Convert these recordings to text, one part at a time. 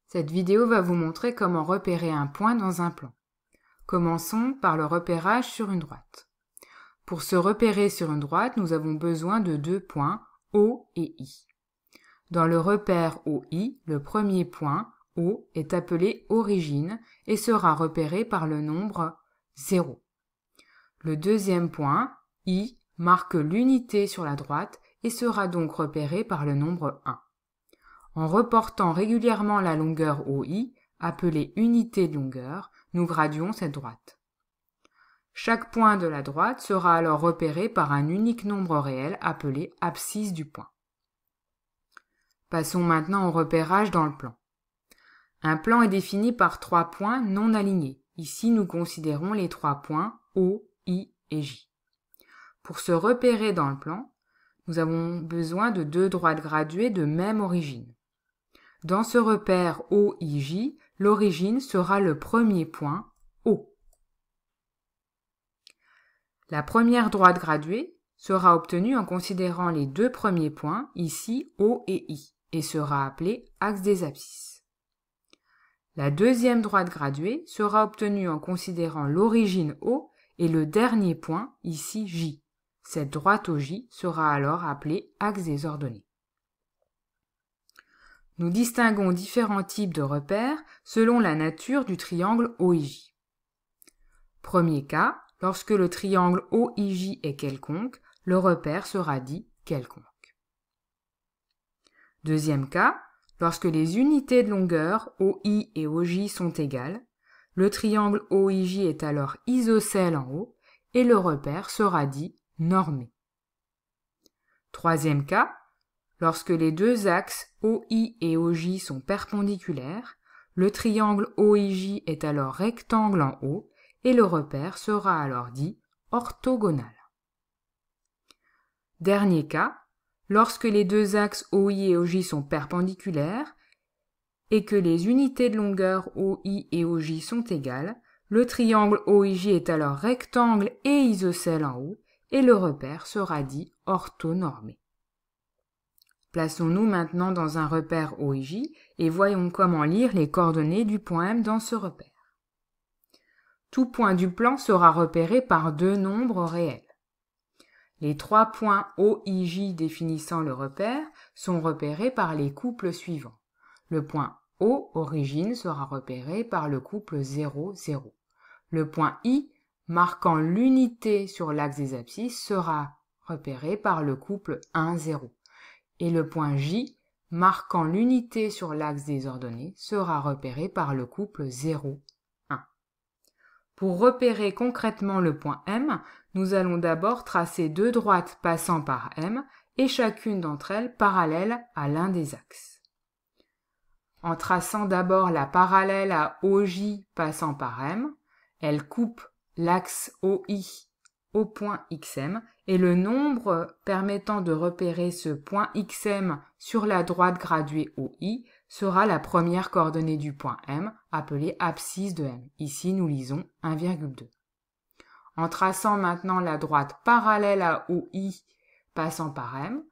Cette vidéo va vous montrer comment repérer un point dans un plan. Commençons par le repérage sur une droite. Pour se repérer sur une droite, nous avons besoin de deux points, O et I. Dans le repère OI, le premier point, O, est appelé origine et sera repéré par le nombre 0. Le deuxième point, I, marque l'unité sur la droite et sera donc repéré par le nombre 1. En reportant régulièrement la longueur OI, appelée unité de longueur, nous graduons cette droite. Chaque point de la droite sera alors repéré par un unique nombre réel appelé abscisse du point. Passons maintenant au repérage dans le plan. Un plan est défini par trois points non alignés. Ici, nous considérons les trois points O, I et J. Pour se repérer dans le plan, nous avons besoin de deux droites graduées de même origine. Dans ce repère OIJ, l'origine sera le premier point O. La première droite graduée sera obtenue en considérant les deux premiers points, ici O et I, et sera appelée axe des abscisses. La deuxième droite graduée sera obtenue en considérant l'origine O et le dernier point, ici J. Cette droite OJ sera alors appelée axe des ordonnées. Nous distinguons différents types de repères selon la nature du triangle OIJ. Premier cas, lorsque le triangle OIJ est quelconque, le repère sera dit quelconque. Deuxième cas, lorsque les unités de longueur OI et OJ sont égales, le triangle OIJ est alors isocèle en haut et le repère sera dit normé. Troisième cas, lorsque les deux axes OI et OJ sont perpendiculaires, le triangle OIJ est alors rectangle en haut et le repère sera alors dit orthogonal. Dernier cas, lorsque les deux axes OI et OJ sont perpendiculaires et que les unités de longueur OI et OJ sont égales, le triangle OIJ est alors rectangle et isocèle en haut et le repère sera dit orthonormé. Plaçons-nous maintenant dans un repère OIJ et voyons comment lire les coordonnées du point M dans ce repère. Tout point du plan sera repéré par deux nombres réels. Les trois points OIJ définissant le repère sont repérés par les couples suivants. Le point O, origine, sera repéré par le couple 0, 0. Le point I, marquant l'unité sur l'axe des abscisses, sera repéré par le couple 1, 0. Et le point J, marquant l'unité sur l'axe des ordonnées, sera repéré par le couple 0, 1. Pour repérer concrètement le point M, nous allons d'abord tracer deux droites passant par M et chacune d'entre elles parallèle à l'un des axes. En traçant d'abord la parallèle à OJ passant par M, elle coupe l'axe OI au point XM et le nombre permettant de repérer ce point XM sur la droite graduée OI sera la première coordonnée du point M, appelée abscisse de M. Ici, nous lisons 1,2. En traçant maintenant la droite parallèle à OI passant par M,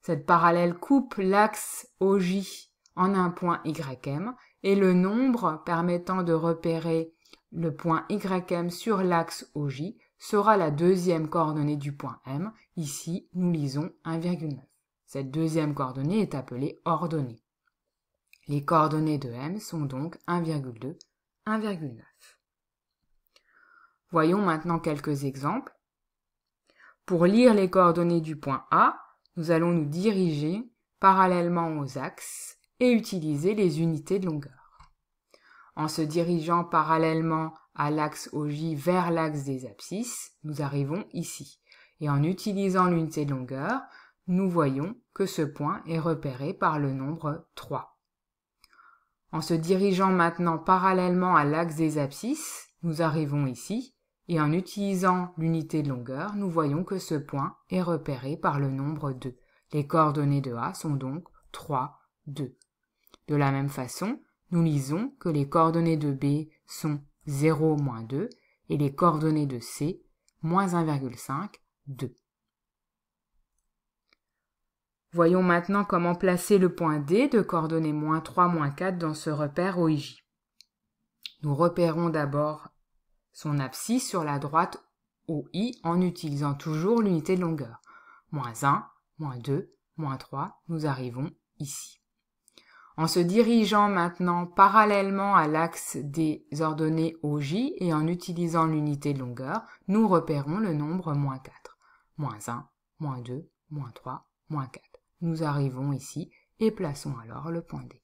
cette parallèle coupe l'axe OJ en un point YM et le nombre permettant de repérer le point YM sur l'axe OJ sera la deuxième coordonnée du point M. Ici, nous lisons 1,9. Cette deuxième coordonnée est appelée ordonnée. Les coordonnées de M sont donc 1,2, 1,9. Voyons maintenant quelques exemples. Pour lire les coordonnées du point A, nous allons nous diriger parallèlement aux axes et utiliser les unités de longueur. En se dirigeant parallèlement à l'axe OJ vers l'axe des abscisses, nous arrivons ici. Et en utilisant l'unité de longueur, nous voyons que ce point est repéré par le nombre 3. En se dirigeant maintenant parallèlement à l'axe des abscisses, nous arrivons ici. Et en utilisant l'unité de longueur, nous voyons que ce point est repéré par le nombre 2. Les coordonnées de A sont donc 3, 2. De la même façon, nous lisons que les coordonnées de B sont 0, moins 2 et les coordonnées de C, moins 1,5, 2. Voyons maintenant comment placer le point D de coordonnées -3, -4 dans ce repère OIJ. Nous repérons d'abord son abscisse sur la droite OI en utilisant toujours l'unité de longueur. -1, -2, -3, nous arrivons ici. En se dirigeant maintenant parallèlement à l'axe des ordonnées OJ et en utilisant l'unité de longueur, nous repérons le nombre -4. -1, -2, -3, -4. Nous arrivons ici et plaçons alors le point D.